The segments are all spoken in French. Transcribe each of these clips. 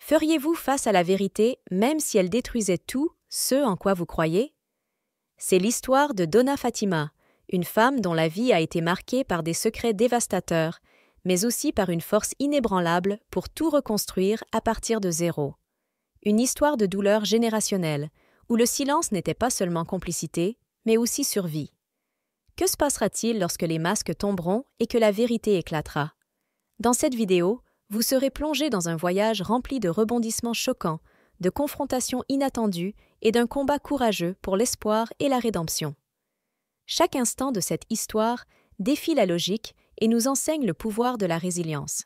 Feriez-vous face à la vérité même si elle détruisait tout ce en quoi vous croyez? C'est l'histoire de Donna Fatima, une femme dont la vie a été marquée par des secrets dévastateurs, mais aussi par une force inébranlable pour tout reconstruire à partir de zéro. Une histoire de douleur générationnelle, où le silence n'était pas seulement complicité, mais aussi survie. Que se passera-t-il lorsque les masques tomberont et que la vérité éclatera? Dans cette vidéo, vous serez plongé dans un voyage rempli de rebondissements choquants, de confrontations inattendues et d'un combat courageux pour l'espoir et la rédemption. Chaque instant de cette histoire défie la logique et nous enseigne le pouvoir de la résilience.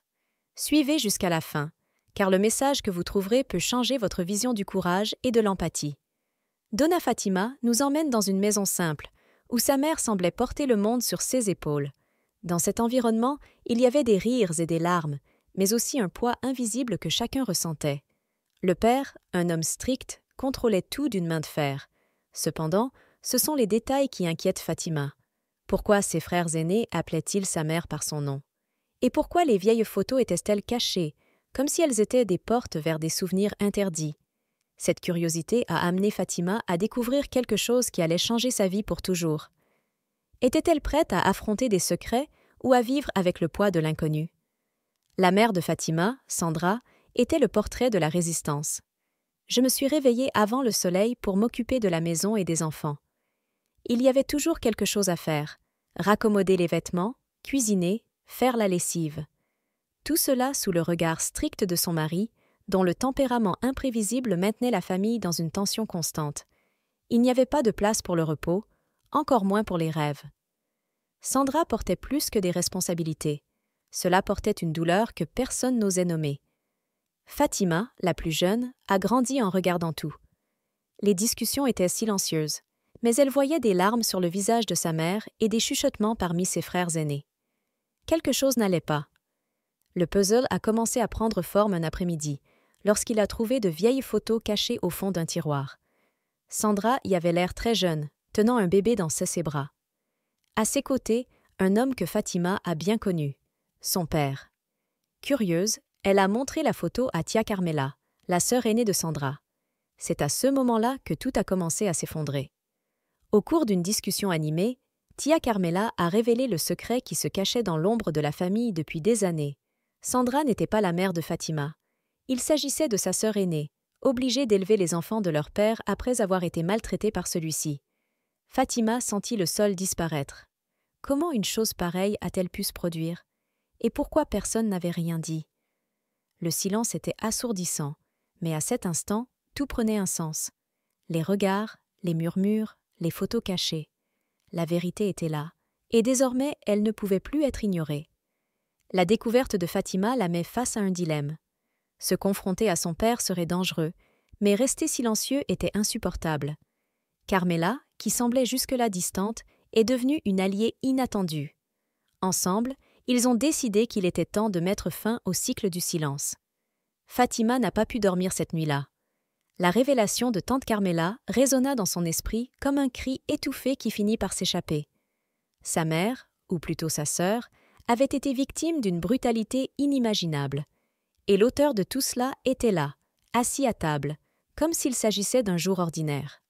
Suivez jusqu'à la fin, car le message que vous trouverez peut changer votre vision du courage et de l'empathie. Donna Fatima nous emmène dans une maison simple, où sa mère semblait porter le monde sur ses épaules. Dans cet environnement, il y avait des rires et des larmes, mais aussi un poids invisible que chacun ressentait. Le père, un homme strict, contrôlait tout d'une main de fer. Cependant, ce sont les détails qui inquiètent Fatima. Pourquoi ses frères aînés appelaient-ils sa mère par son nom? Et pourquoi les vieilles photos étaient-elles cachées, comme si elles étaient des portes vers des souvenirs interdits? Cette curiosité a amené Fatima à découvrir quelque chose qui allait changer sa vie pour toujours. Était-elle prête à affronter des secrets ou à vivre avec le poids de l'inconnu? La mère de Fatima, Sandra, était le portrait de la résistance. Je me suis réveillée avant le soleil pour m'occuper de la maison et des enfants. Il y avait toujours quelque chose à faire, raccommoder les vêtements, cuisiner, faire la lessive. Tout cela sous le regard strict de son mari, dont le tempérament imprévisible maintenait la famille dans une tension constante. Il n'y avait pas de place pour le repos, encore moins pour les rêves. Sandra portait plus que des responsabilités. Cela portait une douleur que personne n'osait nommer. Fatima, la plus jeune, a grandi en regardant tout. Les discussions étaient silencieuses, mais elle voyait des larmes sur le visage de sa mère et des chuchotements parmi ses frères aînés. Quelque chose n'allait pas. Le puzzle a commencé à prendre forme un après-midi, lorsqu'il a trouvé de vieilles photos cachées au fond d'un tiroir. Sandra y avait l'air très jeune, tenant un bébé dans ses bras. À ses côtés, un homme que Fatima a bien connu, son père. Curieuse, elle a montré la photo à Tia Carmela, la sœur aînée de Sandra. C'est à ce moment-là que tout a commencé à s'effondrer. Au cours d'une discussion animée, Tia Carmela a révélé le secret qui se cachait dans l'ombre de la famille depuis des années. Sandra n'était pas la mère de Fatima. Il s'agissait de sa sœur aînée, obligée d'élever les enfants de leur père après avoir été maltraitée par celui-ci. Fatima sentit le sol disparaître. Comment une chose pareille a-t-elle pu se produire? Et pourquoi personne n'avait rien dit? Le silence était assourdissant, mais à cet instant, tout prenait un sens. Les regards, les murmures, les photos cachées. La vérité était là, et désormais elle ne pouvait plus être ignorée. La découverte de Fatima la met face à un dilemme. Se confronter à son père serait dangereux, mais rester silencieux était insupportable. Carmela, qui semblait jusque-là distante, est devenue une alliée inattendue. Ensemble, ils ont décidé qu'il était temps de mettre fin au cycle du silence. Fatima n'a pas pu dormir cette nuit-là. La révélation de tante Carmela résonna dans son esprit comme un cri étouffé qui finit par s'échapper. Sa mère, ou plutôt sa sœur, avait été victime d'une brutalité inimaginable. Et l'auteur de tout cela était là, assis à table, comme s'il s'agissait d'un jour ordinaire.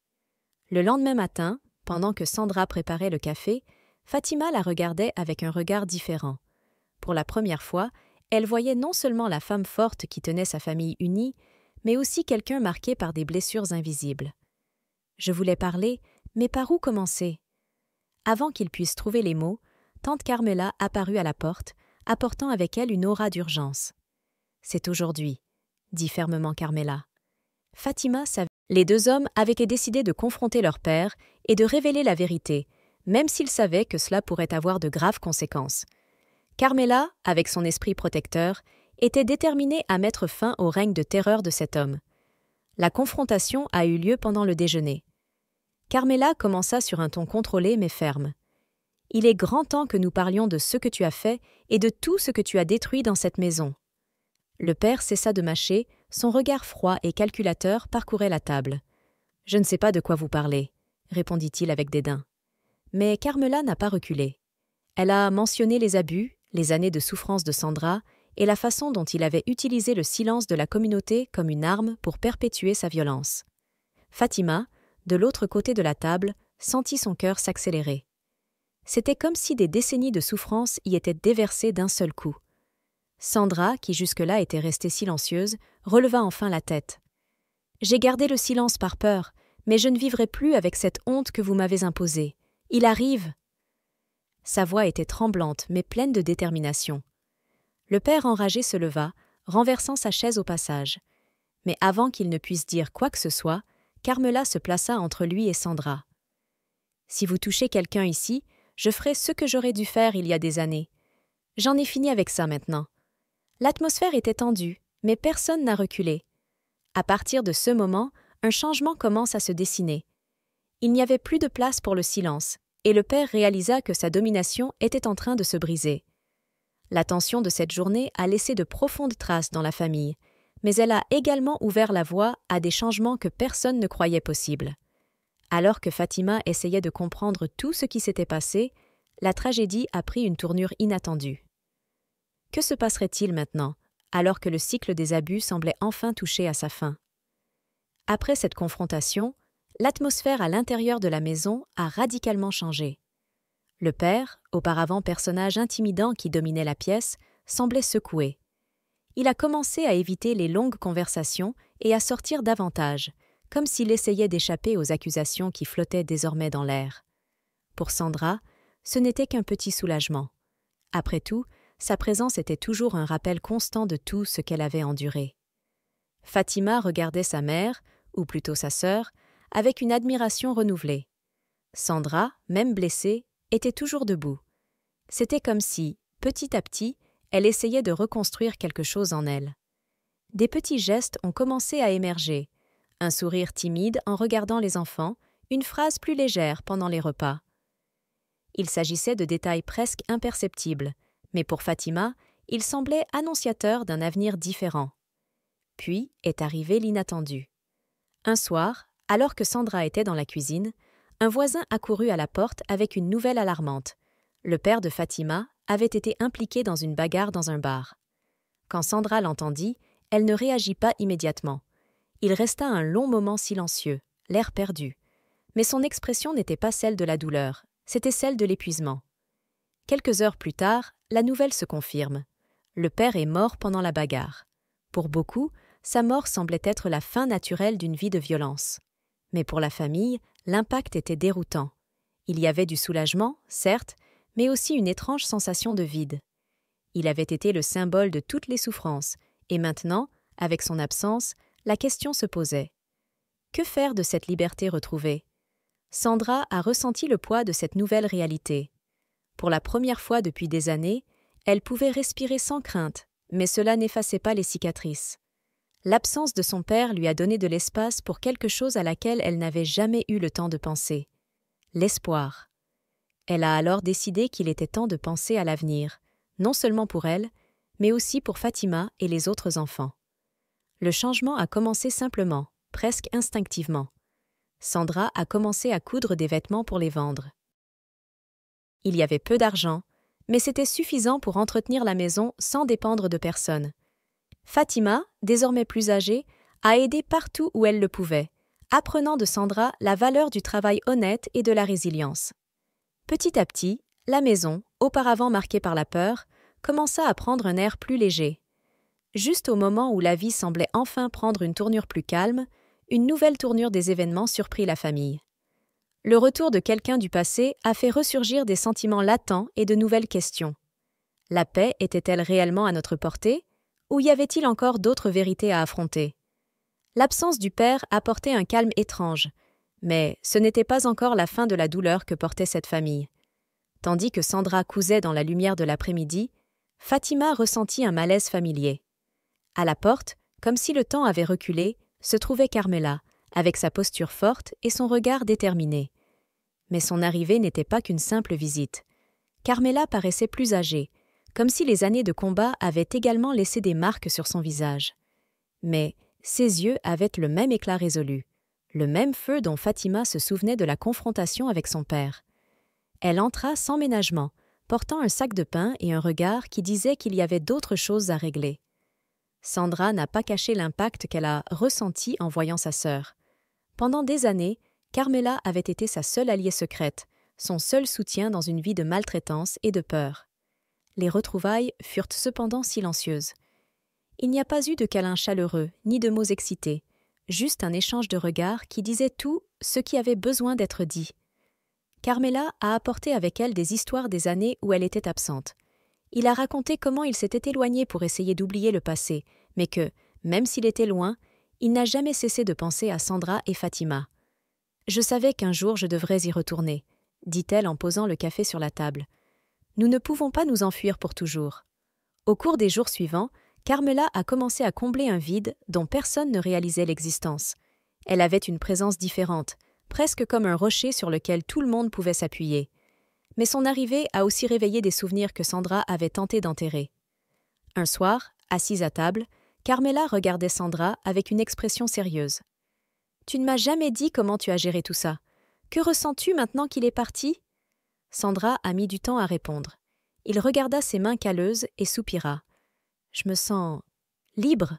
Le lendemain matin, pendant que Sandra préparait le café, Fatima la regardait avec un regard différent. Pour la première fois, elle voyait non seulement la femme forte qui tenait sa famille unie, mais aussi quelqu'un marqué par des blessures invisibles. Je voulais parler, mais par où commencer? Avant qu'il puisse trouver les mots, tante Carmela apparut à la porte, apportant avec elle une aura d'urgence. « C'est aujourd'hui », dit fermement Carmela. Fatima savait. Les deux hommes avaient décidé de confronter leur père et de révéler la vérité, même s'ils savaient que cela pourrait avoir de graves conséquences. Carmela, avec son esprit protecteur, était déterminée à mettre fin au règne de terreur de cet homme. La confrontation a eu lieu pendant le déjeuner. Carmela commença sur un ton contrôlé mais ferme. « Il est grand temps que nous parlions de ce que tu as fait et de tout ce que tu as détruit dans cette maison. » Le père cessa de mâcher, son regard froid et calculateur parcourait la table. « Je ne sais pas de quoi vous parlez, » répondit-il avec dédain. Mais Carmela n'a pas reculé. Elle a mentionné les abus, les années de souffrance de Sandra et la façon dont il avait utilisé le silence de la communauté comme une arme pour perpétuer sa violence. Fatima, de l'autre côté de la table, sentit son cœur s'accélérer. C'était comme si des décennies de souffrance y étaient déversées d'un seul coup. Sandra, qui jusque-là était restée silencieuse, releva enfin la tête. « J'ai gardé le silence par peur, mais je ne vivrai plus avec cette honte que vous m'avez imposée. Il arrive !» Sa voix était tremblante, mais pleine de détermination. Le père enragé se leva, renversant sa chaise au passage. Mais avant qu'il ne puisse dire quoi que ce soit, Carmela se plaça entre lui et Sandra. « Si vous touchez quelqu'un ici, je ferai ce que j'aurais dû faire il y a des années. J'en ai fini avec ça maintenant. » L'atmosphère était tendue, mais personne n'a reculé. À partir de ce moment, un changement commence à se dessiner. Il n'y avait plus de place pour le silence, et le père réalisa que sa domination était en train de se briser. La tension de cette journée a laissé de profondes traces dans la famille, mais elle a également ouvert la voie à des changements que personne ne croyait possibles. Alors que Fatima essayait de comprendre tout ce qui s'était passé, la tragédie a pris une tournure inattendue. Que se passerait-il maintenant, alors que le cycle des abus semblait enfin toucher à sa fin? Après cette confrontation, l'atmosphère à l'intérieur de la maison a radicalement changé. Le père, auparavant personnage intimidant qui dominait la pièce, semblait secoué. Il a commencé à éviter les longues conversations et à sortir davantage, comme s'il essayait d'échapper aux accusations qui flottaient désormais dans l'air. Pour Sandra, ce n'était qu'un petit soulagement. Après tout, sa présence était toujours un rappel constant de tout ce qu'elle avait enduré. Fatima regardait sa mère, ou plutôt sa sœur, avec une admiration renouvelée. Sandra, même blessée, était toujours debout. C'était comme si, petit à petit, elle essayait de reconstruire quelque chose en elle. Des petits gestes ont commencé à émerger. Un sourire timide en regardant les enfants, une phrase plus légère pendant les repas. Il s'agissait de détails presque imperceptibles, mais pour Fatima, il semblait annonciateur d'un avenir différent. Puis est arrivé l'inattendu. Un soir, alors que Sandra était dans la cuisine, un voisin accourut à la porte avec une nouvelle alarmante. Le père de Fatima avait été impliqué dans une bagarre dans un bar. Quand Sandra l'entendit, elle ne réagit pas immédiatement. Il resta un long moment silencieux, l'air perdu. Mais son expression n'était pas celle de la douleur, c'était celle de l'épuisement. Quelques heures plus tard, la nouvelle se confirme. Le père est mort pendant la bagarre. Pour beaucoup, sa mort semblait être la fin naturelle d'une vie de violence. Mais pour la famille, l'impact était déroutant. Il y avait du soulagement, certes, mais aussi une étrange sensation de vide. Il avait été le symbole de toutes les souffrances, et maintenant, avec son absence, la question se posait. Que faire de cette liberté retrouvée? Sandra a ressenti le poids de cette nouvelle réalité. Pour la première fois depuis des années, elle pouvait respirer sans crainte, mais cela n'effaçait pas les cicatrices. L'absence de son père lui a donné de l'espace pour quelque chose à laquelle elle n'avait jamais eu le temps de penser. L'espoir. Elle a alors décidé qu'il était temps de penser à l'avenir, non seulement pour elle, mais aussi pour Fatima et les autres enfants. Le changement a commencé simplement, presque instinctivement. Sandra a commencé à coudre des vêtements pour les vendre. Il y avait peu d'argent, mais c'était suffisant pour entretenir la maison sans dépendre de personne. Fatima, désormais plus âgée, a aidé partout où elle le pouvait, apprenant de Sandra la valeur du travail honnête et de la résilience. Petit à petit, la maison, auparavant marquée par la peur, commença à prendre un air plus léger. Juste au moment où la vie semblait enfin prendre une tournure plus calme, une nouvelle tournure des événements surprit la famille. Le retour de quelqu'un du passé a fait ressurgir des sentiments latents et de nouvelles questions. La paix était-elle réellement à notre portée, ou y avait-il encore d'autres vérités à affronter? L'absence du père apportait un calme étrange, mais ce n'était pas encore la fin de la douleur que portait cette famille. Tandis que Sandra cousait dans la lumière de l'après-midi, Fatima ressentit un malaise familier. À la porte, comme si le temps avait reculé, se trouvait Carmela, avec sa posture forte et son regard déterminé. Mais son arrivée n'était pas qu'une simple visite. Carmela paraissait plus âgée, comme si les années de combat avaient également laissé des marques sur son visage. Mais ses yeux avaient le même éclat résolu, le même feu dont Fatima se souvenait de la confrontation avec son père. Elle entra sans ménagement, portant un sac de pain et un regard qui disait qu'il y avait d'autres choses à régler. Sandra n'a pas caché l'impact qu'elle a ressenti en voyant sa sœur. Pendant des années, Carmela avait été sa seule alliée secrète, son seul soutien dans une vie de maltraitance et de peur. Les retrouvailles furent cependant silencieuses. Il n'y a pas eu de câlins chaleureux, ni de mots excités, juste un échange de regards qui disait tout ce qui avait besoin d'être dit. Carmela a apporté avec elle des histoires des années où elle était absente. Il a raconté comment il s'était éloigné pour essayer d'oublier le passé, mais que, même s'il était loin, il n'a jamais cessé de penser à Sandra et Fatima. « Je savais qu'un jour je devrais y retourner », dit-elle en posant le café sur la table. « Nous ne pouvons pas nous enfuir pour toujours. » Au cours des jours suivants, Carmela a commencé à combler un vide dont personne ne réalisait l'existence. Elle avait une présence différente, presque comme un rocher sur lequel tout le monde pouvait s'appuyer. Mais son arrivée a aussi réveillé des souvenirs que Sandra avait tenté d'enterrer. Un soir, assise à table, Carmela regardait Sandra avec une expression sérieuse. « Tu ne m'as jamais dit comment tu as géré tout ça. Que ressens-tu maintenant qu'il est parti ?» Sandra a mis du temps à répondre. Il regarda ses mains calleuses et soupira. « Je me sens libre,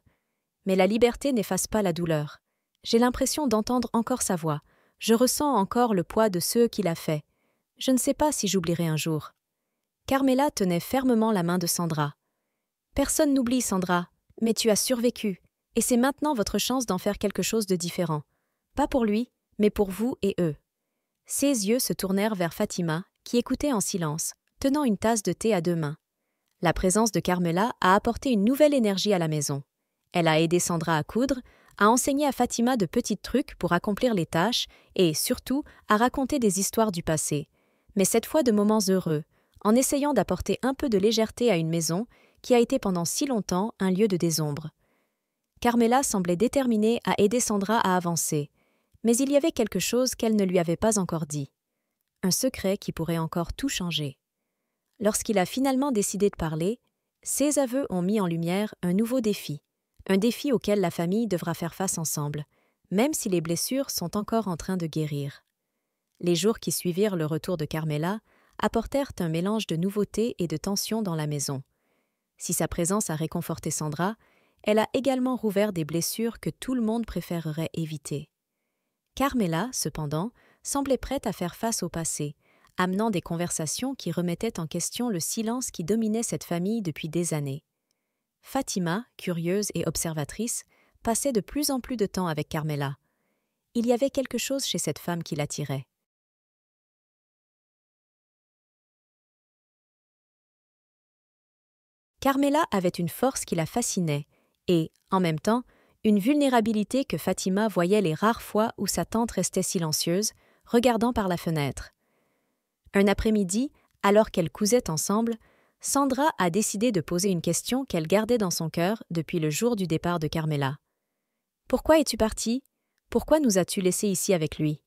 mais la liberté n'efface pas la douleur. J'ai l'impression d'entendre encore sa voix. Je ressens encore le poids de ceux qu'il a fait. Je ne sais pas si j'oublierai un jour. » Carmela tenait fermement la main de Sandra. « Personne n'oublie, Sandra, mais tu as survécu, et c'est maintenant votre chance d'en faire quelque chose de différent. Pas pour lui, mais pour vous et eux. » Ses yeux se tournèrent vers Fatima, qui écoutait en silence, tenant une tasse de thé à deux mains. La présence de Carmela a apporté une nouvelle énergie à la maison. Elle a aidé Sandra à coudre, a enseigné à Fatima de petits trucs pour accomplir les tâches et, surtout, à raconter des histoires du passé. Mais cette fois de moments heureux, en essayant d'apporter un peu de légèreté à une maison qui a été pendant si longtemps un lieu de désombre. Carmela semblait déterminée à aider Sandra à avancer, mais il y avait quelque chose qu'elle ne lui avait pas encore dit. Un secret qui pourrait encore tout changer. Lorsqu'il a finalement décidé de parler, ses aveux ont mis en lumière un nouveau défi, un défi auquel la famille devra faire face ensemble, même si les blessures sont encore en train de guérir. Les jours qui suivirent le retour de Carmela apportèrent un mélange de nouveautés et de tensions dans la maison. Si sa présence a réconforté Sandra, elle a également rouvert des blessures que tout le monde préférerait éviter. Carmela, cependant, semblait prête à faire face au passé, amenant des conversations qui remettaient en question le silence qui dominait cette famille depuis des années. Fatima, curieuse et observatrice, passait de plus en plus de temps avec Carmela. Il y avait quelque chose chez cette femme qui l'attirait. Carmela avait une force qui la fascinait et, en même temps, une vulnérabilité que Fatima voyait les rares fois où sa tante restait silencieuse, regardant par la fenêtre. Un après-midi, alors qu'elles cousaient ensemble, Sandra a décidé de poser une question qu'elle gardait dans son cœur depuis le jour du départ de Carmela. « Pourquoi es-tu partie ? Pourquoi nous as-tu laissés ici avec lui ?»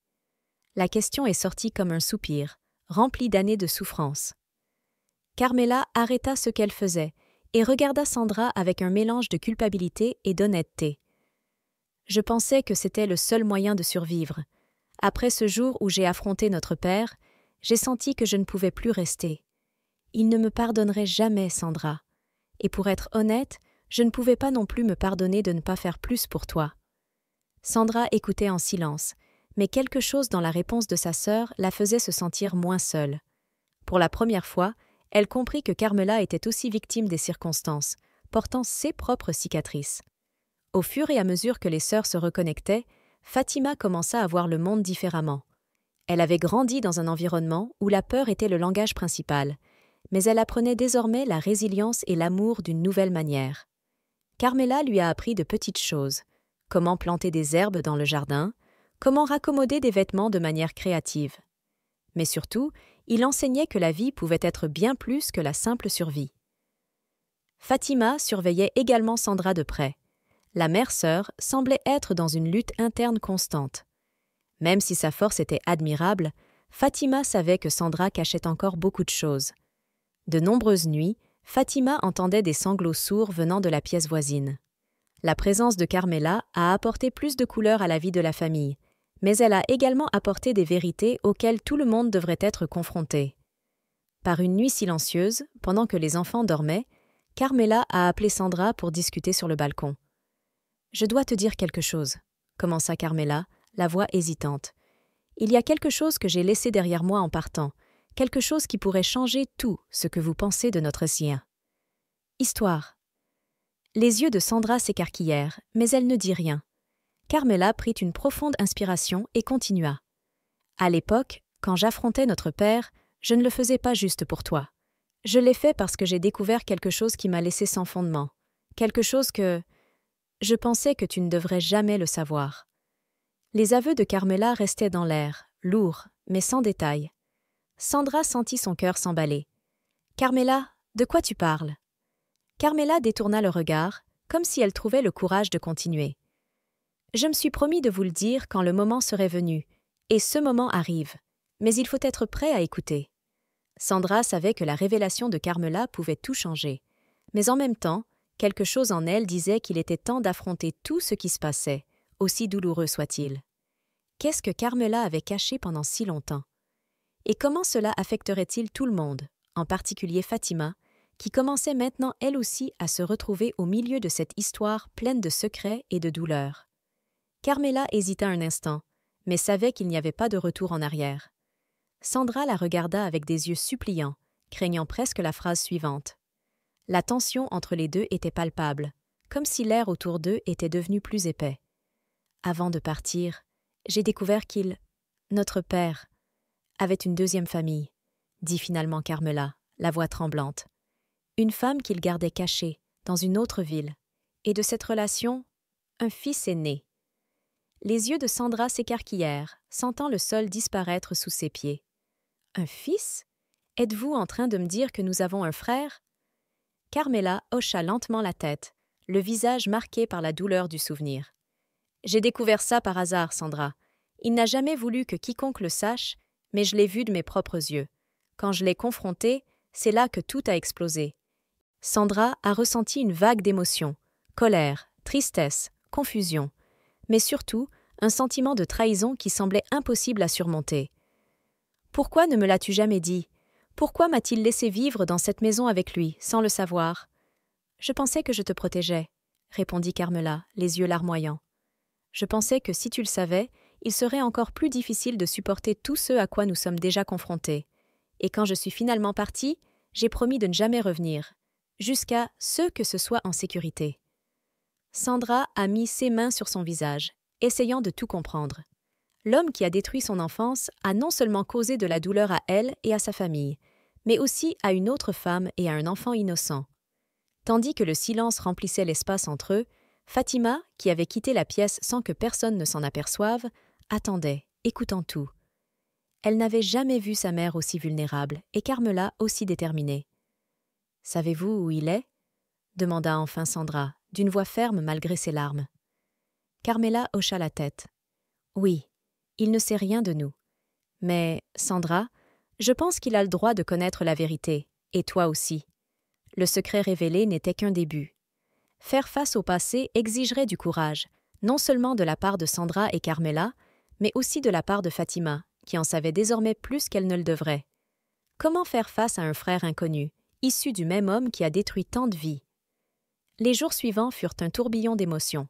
La question est sortie comme un soupir, rempli d'années de souffrance. Carmela arrêta ce qu'elle faisait et regarda Sandra avec un mélange de culpabilité et d'honnêteté. « Je pensais que c'était le seul moyen de survivre. Après ce jour où j'ai affronté notre père, j'ai senti que je ne pouvais plus rester. Il ne me pardonnerait jamais, Sandra. Et pour être honnête, je ne pouvais pas non plus me pardonner de ne pas faire plus pour toi. » Sandra écoutait en silence, mais quelque chose dans la réponse de sa sœur la faisait se sentir moins seule. Pour la première fois, elle comprit que Carmela était aussi victime des circonstances, portant ses propres cicatrices. Au fur et à mesure que les sœurs se reconnectaient, Fatima commença à voir le monde différemment. Elle avait grandi dans un environnement où la peur était le langage principal, mais elle apprenait désormais la résilience et l'amour d'une nouvelle manière. Carmela lui a appris de petites choses, comment planter des herbes dans le jardin, comment raccommoder des vêtements de manière créative. Mais surtout, il enseignait que la vie pouvait être bien plus que la simple survie. Fatima surveillait également Sandra de près. La mère-sœur semblait être dans une lutte interne constante. Même si sa force était admirable, Fatima savait que Sandra cachait encore beaucoup de choses. De nombreuses nuits, Fatima entendait des sanglots sourds venant de la pièce voisine. La présence de Carmela a apporté plus de couleur à la vie de la famille, mais elle a également apporté des vérités auxquelles tout le monde devrait être confronté. Par une nuit silencieuse, pendant que les enfants dormaient, Carmela a appelé Sandra pour discuter sur le balcon. « Je dois te dire quelque chose », commença Carmela, la voix hésitante. « Il y a quelque chose que j'ai laissé derrière moi en partant, quelque chose qui pourrait changer tout ce que vous pensez de notre sien. » Histoire. Les yeux de Sandra s'écarquillèrent, mais elle ne dit rien. Carmela prit une profonde inspiration et continua. « À l'époque, quand j'affrontais notre père, je ne le faisais pas juste pour toi. Je l'ai fait parce que j'ai découvert quelque chose qui m'a laissé sans fondement, quelque chose que... Je pensais que tu ne devrais jamais le savoir. » Les aveux de Carmela restaient dans l'air, lourds, mais sans détail. Sandra sentit son cœur s'emballer. « Carmela, de quoi tu parles ?» Carmela détourna le regard, comme si elle trouvait le courage de continuer. « Je me suis promis de vous le dire quand le moment serait venu, et ce moment arrive, mais il faut être prêt à écouter. » Sandra savait que la révélation de Carmela pouvait tout changer, mais en même temps, quelque chose en elle disait qu'il était temps d'affronter tout ce qui se passait, aussi douloureux soit-il. Qu'est-ce que Carmela avait caché pendant si longtemps? Et comment cela affecterait-il tout le monde, en particulier Fatima, qui commençait maintenant elle aussi à se retrouver au milieu de cette histoire pleine de secrets et de douleurs? Carmela hésita un instant, mais savait qu'il n'y avait pas de retour en arrière. Sandra la regarda avec des yeux suppliants, craignant presque la phrase suivante. La tension entre les deux était palpable, comme si l'air autour d'eux était devenu plus épais. Avant de partir, j'ai découvert notre père, avait une deuxième famille, dit finalement Carmela, la voix tremblante. Une femme qu'il gardait cachée, dans une autre ville, et de cette relation, un fils est né. Les yeux de Sandra s'écarquillèrent, sentant le sol disparaître sous ses pieds. Un fils? Êtes-vous en train de me dire que nous avons un frère? Carmela hocha lentement la tête, le visage marqué par la douleur du souvenir. J'ai découvert ça par hasard, Sandra. Il n'a jamais voulu que quiconque le sache, mais je l'ai vu de mes propres yeux. Quand je l'ai confronté, c'est là que tout a explosé. Sandra a ressenti une vague d'émotions, colère, tristesse, confusion, mais surtout un sentiment de trahison qui semblait impossible à surmonter. Pourquoi ne me l'as-tu jamais dit? Pourquoi m'a-t-il laissé vivre dans cette maison avec lui, sans le savoir? Je pensais que je te protégeais, répondit Carmela, les yeux larmoyants. Je pensais que si tu le savais, il serait encore plus difficile de supporter tout ce à quoi nous sommes déjà confrontés. Et quand je suis finalement partie, j'ai promis de ne jamais revenir, jusqu'à ce que ce soit en sécurité. Sandra a mis ses mains sur son visage, essayant de tout comprendre. L'homme qui a détruit son enfance a non seulement causé de la douleur à elle et à sa famille, mais aussi à une autre femme et à un enfant innocent. Tandis que le silence remplissait l'espace entre eux, Fatima, qui avait quitté la pièce sans que personne ne s'en aperçoive, attendait, écoutant tout. Elle n'avait jamais vu sa mère aussi vulnérable et Carmela aussi déterminée. « Savez-vous où il est ?» demanda enfin Sandra, d'une voix ferme malgré ses larmes. Carmela hocha la tête. « Oui, il ne sait rien de nous. Mais, Sandra, je pense qu'il a le droit de connaître la vérité, et toi aussi. Le secret révélé n'était qu'un début. Faire face au passé exigerait du courage, non seulement de la part de Sandra et Carmela, mais aussi de la part de Fatima, qui en savait désormais plus qu'elle ne le devrait. Comment faire face à un frère inconnu, issu du même homme qui a détruit tant de vies? Les jours suivants furent un tourbillon d'émotions.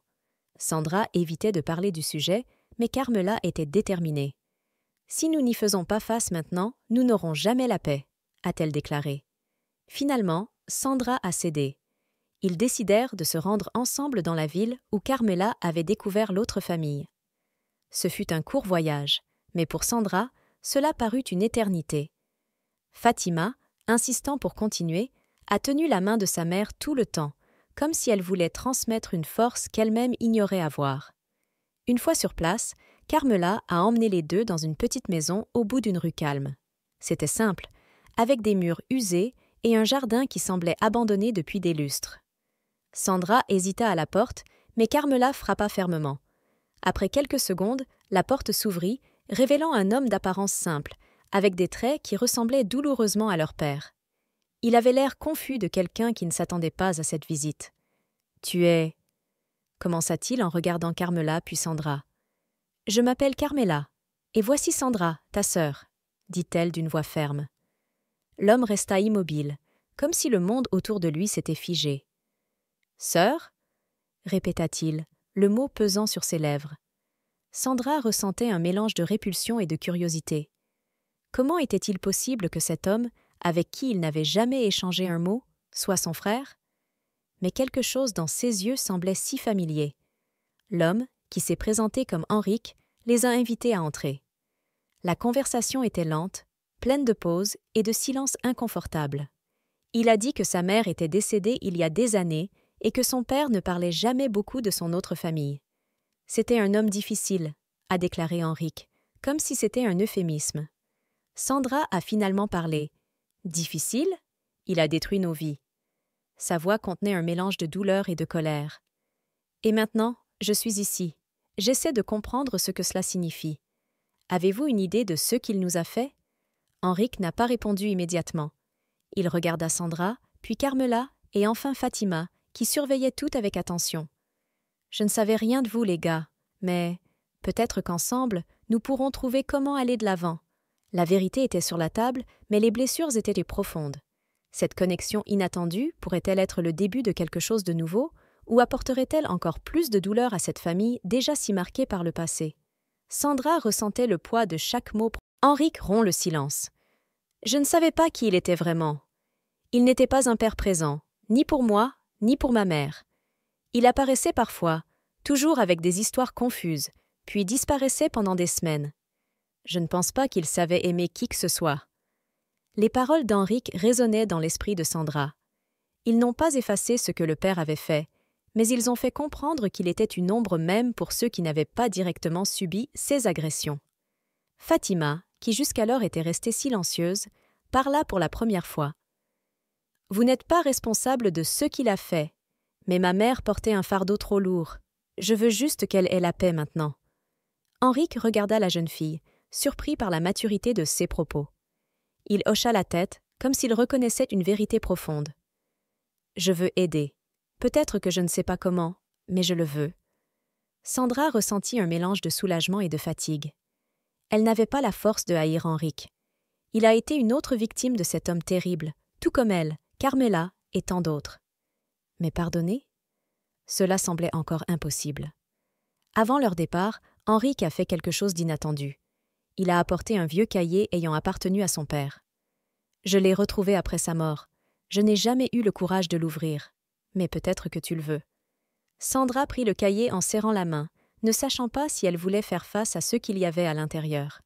Sandra évitait de parler du sujet, mais Carmela était déterminée. « Si nous n'y faisons pas face maintenant, nous n'aurons jamais la paix », a-t-elle déclaré. Finalement, Sandra a cédé. Ils décidèrent de se rendre ensemble dans la ville où Carmela avait découvert l'autre famille. Ce fut un court voyage, mais pour Sandra, cela parut une éternité. Fatima, insistant pour continuer, a tenu la main de sa mère tout le temps, comme si elle voulait transmettre une force qu'elle-même ignorait avoir. Une fois sur place, Carmela a emmené les deux dans une petite maison au bout d'une rue calme. C'était simple, avec des murs usés et un jardin qui semblait abandonné depuis des lustres. Sandra hésita à la porte, mais Carmela frappa fermement. Après quelques secondes, la porte s'ouvrit, révélant un homme d'apparence simple, avec des traits qui ressemblaient douloureusement à leur père. Il avait l'air confus de quelqu'un qui ne s'attendait pas à cette visite. « Tu es… » commença-t-il en regardant Carmela puis Sandra. « Je m'appelle Carmela, et voici Sandra, ta sœur, » dit-elle d'une voix ferme. L'homme resta immobile, comme si le monde autour de lui s'était figé. « Sœur » répéta-t-il, le mot pesant sur ses lèvres. Sandra ressentait un mélange de répulsion et de curiosité. Comment était-il possible que cet homme, avec qui il n'avait jamais échangé un mot, soit son frère? Mais quelque chose dans ses yeux semblait si familier. L'homme, qui s'est présenté comme Henrique, les a invités à entrer. La conversation était lente, pleine de pauses et de silences inconfortables. Il a dit que sa mère était décédée il y a des années et que son père ne parlait jamais beaucoup de son autre famille. C'était un homme difficile, a déclaré Henrique, comme si c'était un euphémisme. Sandra a finalement parlé. Difficile? Il a détruit nos vies. Sa voix contenait un mélange de douleur et de colère. Et maintenant, je suis ici. J'essaie de comprendre ce que cela signifie. Avez-vous une idée de ce qu'il nous a fait? Henrique n'a pas répondu immédiatement. Il regarda Sandra, puis Carmela et enfin Fatima, qui surveillaient toutes avec attention. Je ne savais rien de vous, les gars, mais peut-être qu'ensemble, nous pourrons trouver comment aller de l'avant. La vérité était sur la table, mais les blessures étaient profondes. Cette connexion inattendue pourrait-elle être le début de quelque chose de nouveau, ou apporterait-elle encore plus de douleur à cette famille déjà si marquée par le passé? Sandra ressentait le poids de chaque mot. Henrique rompt le silence. Je ne savais pas qui il était vraiment. Il n'était pas un père présent, ni pour moi, ni pour ma mère. Il apparaissait parfois, toujours avec des histoires confuses, puis disparaissait pendant des semaines. Je ne pense pas qu'il savait aimer qui que ce soit. Les paroles d'Henrique résonnaient dans l'esprit de Sandra. Ils n'ont pas effacé ce que le père avait fait, mais ils ont fait comprendre qu'il était une ombre même pour ceux qui n'avaient pas directement subi ces agressions. Fatima, qui jusqu'alors était restée silencieuse, parla pour la première fois. « Vous n'êtes pas responsable de ce qu'il a fait, mais ma mère portait un fardeau trop lourd. Je veux juste qu'elle ait la paix maintenant. » Henrique regarda la jeune fille, surpris par la maturité de ses propos. Il hocha la tête, comme s'il reconnaissait une vérité profonde. « Je veux aider. Peut-être que je ne sais pas comment, mais je le veux. » Sandra ressentit un mélange de soulagement et de fatigue. Elle n'avait pas la force de haïr Henrique. Il a été une autre victime de cet homme terrible, tout comme elle, Carmela et tant d'autres. Mais pardonner? Cela semblait encore impossible. Avant leur départ, Henrique a fait quelque chose d'inattendu. Il a apporté un vieux cahier ayant appartenu à son père. Je l'ai retrouvé après sa mort. Je n'ai jamais eu le courage de l'ouvrir. Mais peut-être que tu le veux. Sandra prit le cahier en serrant la main, ne sachant pas si elle voulait faire face à ce qu'il y avait à l'intérieur.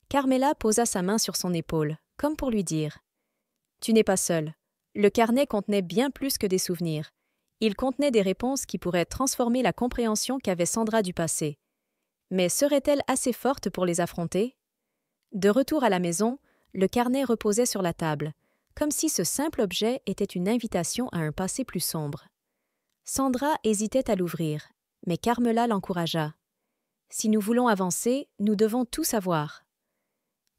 Carmela posa sa main sur son épaule, comme pour lui dire « Tu n'es pas seule. Le carnet contenait bien plus que des souvenirs. Il contenait des réponses qui pourraient transformer la compréhension qu'avait Sandra du passé. Mais serait-elle assez forte pour les affronter? » De retour à la maison, le carnet reposait sur la table, comme si ce simple objet était une invitation à un passé plus sombre. Sandra hésitait à l'ouvrir, mais Carmela l'encouragea. « Si nous voulons avancer, nous devons tout savoir. »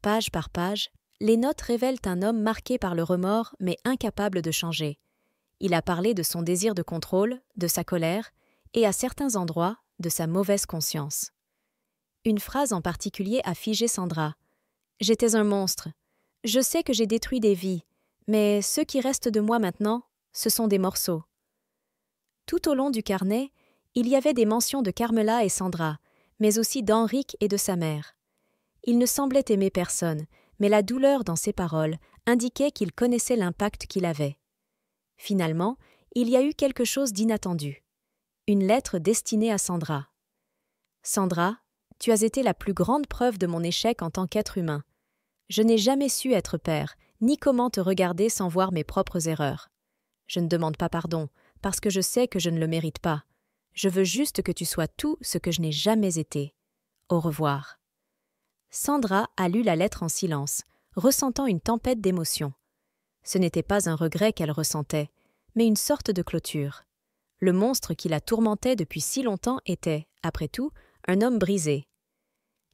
Page par page, les notes révèlent un homme marqué par le remords mais incapable de changer. Il a parlé de son désir de contrôle, de sa colère et, à certains endroits, de sa mauvaise conscience. Une phrase en particulier a figé Sandra. « J'étais un monstre. Je sais que j'ai détruit des vies, mais ce qui reste de moi maintenant, ce sont des morceaux. » Tout au long du carnet, il y avait des mentions de Carmela et Sandra, mais aussi d'Henrique et de sa mère. Il ne semblait aimer personne, mais la douleur dans ses paroles indiquait qu'il connaissait l'impact qu'il avait. Finalement, il y a eu quelque chose d'inattendu. Une lettre destinée à Sandra. « Sandra, tu as été la plus grande preuve de mon échec en tant qu'être humain. Je n'ai jamais su être père, ni comment te regarder sans voir mes propres erreurs. Je ne demande pas pardon, parce que je sais que je ne le mérite pas. Je veux juste que tu sois tout ce que je n'ai jamais été. Au revoir. » Sandra a lu la lettre en silence, ressentant une tempête d'émotions. Ce n'était pas un regret qu'elle ressentait, mais une sorte de clôture. Le monstre qui la tourmentait depuis si longtemps était, après tout, un homme brisé.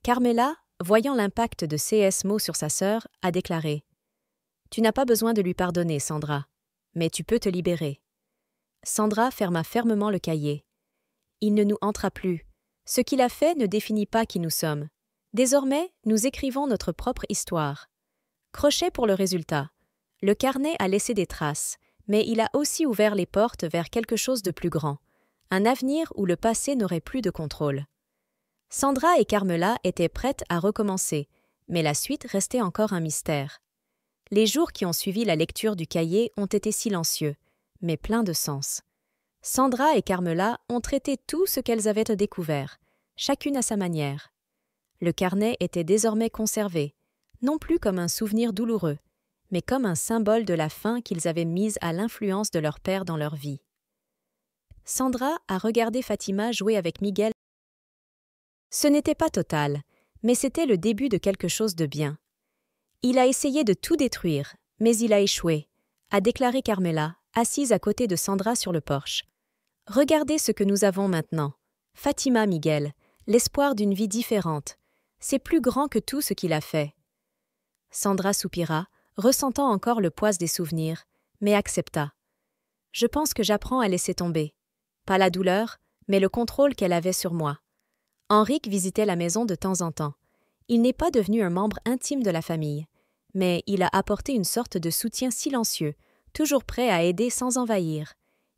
Carmela, voyant l'impact de ces mots sur sa sœur, a déclaré « Tu n'as pas besoin de lui pardonner, Sandra, mais tu peux te libérer. » Sandra ferma fermement le cahier. « Il ne nous hantera plus. Ce qu'il a fait ne définit pas qui nous sommes. Désormais, nous écrivons notre propre histoire. Crochet pour le résultat. Le carnet a laissé des traces, mais il a aussi ouvert les portes vers quelque chose de plus grand, un avenir où le passé n'aurait plus de contrôle. Sandra et Carmela étaient prêtes à recommencer, mais la suite restait encore un mystère. Les jours qui ont suivi la lecture du cahier ont été silencieux, mais pleins de sens. Sandra et Carmela ont traité tout ce qu'elles avaient découvert, chacune à sa manière. Le carnet était désormais conservé, non plus comme un souvenir douloureux, mais comme un symbole de la fin qu'ils avaient mise à l'influence de leur père dans leur vie. Sandra a regardé Fatima jouer avec Miguel. Ce n'était pas total, mais c'était le début de quelque chose de bien. Il a essayé de tout détruire, mais il a échoué, a déclaré Carmela, assise à côté de Sandra sur le porche. Regardez ce que nous avons maintenant. Fatima, Miguel, l'espoir d'une vie différente. C'est plus grand que tout ce qu'il a fait. Sandra soupira, ressentant encore le poids des souvenirs, mais accepta. Je pense que j'apprends à laisser tomber. Pas la douleur, mais le contrôle qu'elle avait sur moi. Henrik visitait la maison de temps en temps. Il n'est pas devenu un membre intime de la famille, mais il a apporté une sorte de soutien silencieux, toujours prêt à aider sans envahir.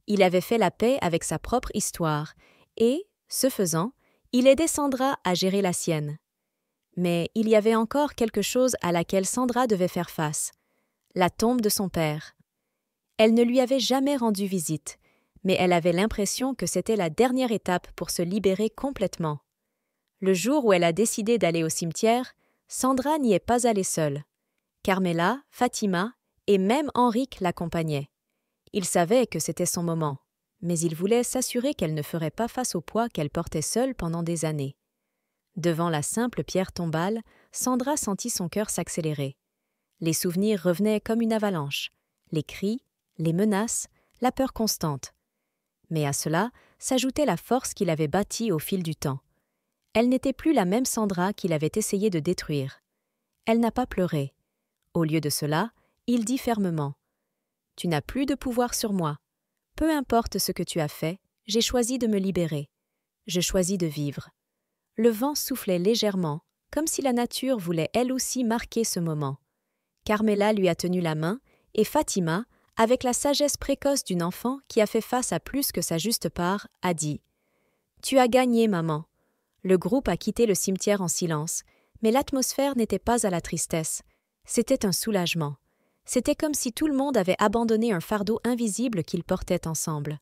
Il avait fait la paix avec sa propre histoire, et, ce faisant, il aidait Sandra à gérer la sienne. Mais il y avait encore quelque chose à laquelle Sandra devait faire face, la tombe de son père. Elle ne lui avait jamais rendu visite, mais elle avait l'impression que c'était la dernière étape pour se libérer complètement. Le jour où elle a décidé d'aller au cimetière, Sandra n'y est pas allée seule. Carmela, Fatima et même Henrik l'accompagnaient. Il savait que c'était son moment, mais il voulait s'assurer qu'elle ne ferait pas face au poids qu'elle portait seule pendant des années. Devant la simple pierre tombale, Sandra sentit son cœur s'accélérer. Les souvenirs revenaient comme une avalanche, les cris, les menaces, la peur constante. Mais à cela s'ajoutait la force qu'il avait bâtie au fil du temps. Elle n'était plus la même Sandra qu'il avait essayé de détruire. Elle n'a pas pleuré. Au lieu de cela, il dit fermement « Tu n'as plus de pouvoir sur moi. Peu importe ce que tu as fait, j'ai choisi de me libérer. Je choisis de vivre. » Le vent soufflait légèrement, comme si la nature voulait elle aussi marquer ce moment. Carmela lui a tenu la main et Fatima, avec la sagesse précoce d'une enfant qui a fait face à plus que sa juste part, a dit « Tu as gagné, maman. » Le groupe a quitté le cimetière en silence, mais l'atmosphère n'était pas à la tristesse. C'était un soulagement. C'était comme si tout le monde avait abandonné un fardeau invisible qu'ils portaient ensemble.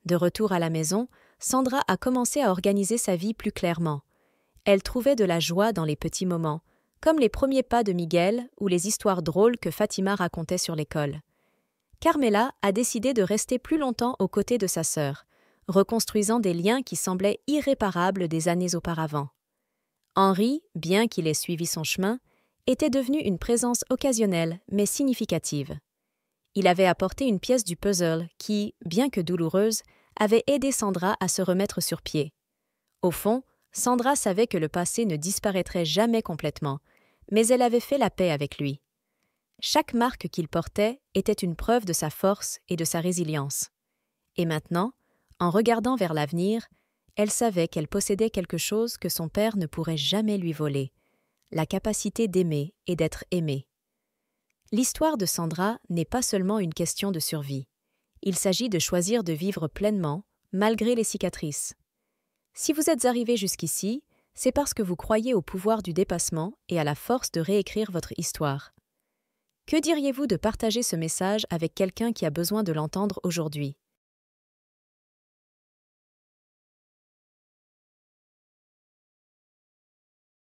De retour à la maison, Sandra a commencé à organiser sa vie plus clairement. Elle trouvait de la joie dans les petits moments, comme les premiers pas de Miguel ou les histoires drôles que Fatima racontait sur l'école. Carmela a décidé de rester plus longtemps aux côtés de sa sœur, reconstruisant des liens qui semblaient irréparables des années auparavant. Henri, bien qu'il ait suivi son chemin, était devenu une présence occasionnelle mais significative. Il avait apporté une pièce du puzzle qui, bien que douloureuse, avait aidé Sandra à se remettre sur pied. Au fond, Sandra savait que le passé ne disparaîtrait jamais complètement, mais elle avait fait la paix avec lui. Chaque marque qu'il portait était une preuve de sa force et de sa résilience. Et maintenant, en regardant vers l'avenir, elle savait qu'elle possédait quelque chose que son père ne pourrait jamais lui voler, la capacité d'aimer et d'être aimée. L'histoire de Sandra n'est pas seulement une question de survie. Il s'agit de choisir de vivre pleinement, malgré les cicatrices. Si vous êtes arrivé jusqu'ici, c'est parce que vous croyez au pouvoir du dépassement et à la force de réécrire votre histoire. Que diriez-vous de partager ce message avec quelqu'un qui a besoin de l'entendre aujourd'hui?